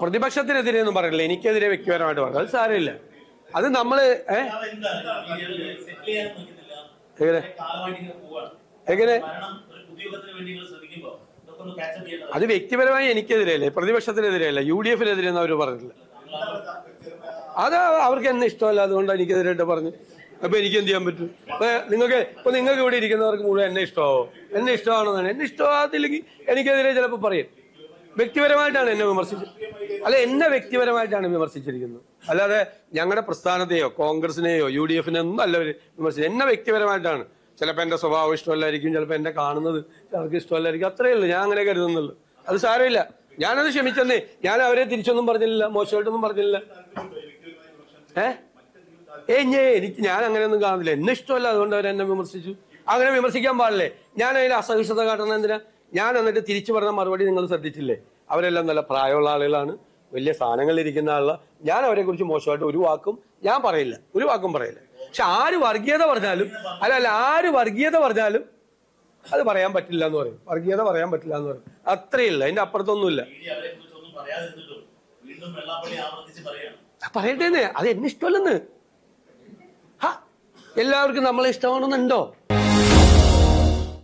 പ്രതിപക്ഷത്തിനെതിരെ ഒന്നും പറയില്ല, എനിക്കെതിരെ വ്യക്തിപരമായിട്ട് പറഞ്ഞു. അത് സാരമില്ല. അത് നമ്മള് എങ്ങനെ അത് വ്യക്തിപരമായി എനിക്കെതിരെയല്ലേ, പ്രതിപക്ഷത്തിനെതിരെയല്ല, UDF-നെതിരെ ഒന്നും അവർ പറഞ്ഞില്ല. അത് അവർക്ക് എന്നെ ഇഷ്ടമല്ല, അതുകൊണ്ട് എനിക്കെതിരായിട്ട് പറഞ്ഞു. അപ്പൊ എനിക്ക് എന്ത് ചെയ്യാൻ പറ്റും? നിങ്ങൾക്ക് ഇവിടെ ഇരിക്കുന്നവർക്ക് മുഴുവൻ എന്നെ ഇഷ്ടമാവോ? എന്നെ ഇഷ്ടമാണെന്നാണ്. എന്നെ ഇഷ്ടമാകത്തില്ലെങ്കിൽ എനിക്കെതിരെ ചിലപ്പോൾ പറയും. വ്യക്തിപരമായിട്ടാണ് എന്നെ വിമർശിച്ചത്. അല്ല, എന്നെ വ്യക്തിപരമായിട്ടാണ് വിമർശിച്ചിരിക്കുന്നത്, അല്ലാതെ ഞങ്ങളുടെ പ്രസ്ഥാനത്തെയോ കോൺഗ്രസിനെയോ UDF-നെയോ ഒന്നും അല്ല വിമർശിച്ചത്. എന്നെ വ്യക്തിപരമായിട്ടാണ്. ചിലപ്പോൾ എന്റെ സ്വഭാവം ഇഷ്ടമല്ലായിരിക്കും, ചിലപ്പോൾ എന്നെ കാണുന്നത് ചിലർക്ക് ഇഷ്ടമല്ലായിരിക്കും, അത്രയേ ഉള്ളൂ. ഞാൻ അങ്ങനെ കരുതുന്നുള്ളൂ. അത് സാരമില്ല, ഞാനത് ക്ഷമിച്ചെന്നേ. ഞാൻ അവരെ തിരിച്ചൊന്നും പറഞ്ഞില്ല, മോശമായിട്ടൊന്നും പറഞ്ഞില്ല. ഞാൻ അങ്ങനെയൊന്നും കാണുന്നില്ല. എന്നെ ഇഷ്ടമല്ല, അതുകൊണ്ട് അവരെന്നെ വിമർശിച്ചു. അങ്ങനെ വിമർശിക്കാൻ പാടില്ലേ? ഞാൻ അതിൽ അസഹിഷ്ണുത കാട്ടുന്നത് എന്തിനാ? ഞാൻ എന്നിട്ട് തിരിച്ചു പറഞ്ഞ മറുപടി നിങ്ങൾ ശ്രദ്ധിച്ചില്ലേ? അവരെല്ലാം നല്ല പ്രായമുള്ള ആളുകളാണ്, വലിയ സ്ഥാനങ്ങളിലിരിക്കുന്ന ആളുകളാണ്. ഞാൻ അവരെ കുറിച്ച് മോശമായിട്ട് ഒരു വാക്കും ഞാൻ പറയില്ല, ഒരു വാക്കും പറയില്ല. പക്ഷെ ആര് വർഗീയത പറഞ്ഞാലും ആര് വർഗീയത പറഞ്ഞാലും അത് പറയാൻ പറ്റില്ല എന്ന് പറയും. വർഗീയത പറയാൻ പറ്റില്ല എന്ന് പറയും. അത്രയില്ല, അതിന്റെ അപ്പുറത്തൊന്നുമില്ല. പറയട്ടേന്ന്, അത് എന്നെ ഇഷ്ടമല്ലെന്ന്. എല്ലാവർക്കും നമ്മളെ ഇഷ്ടമാണെന്നുണ്ടോ?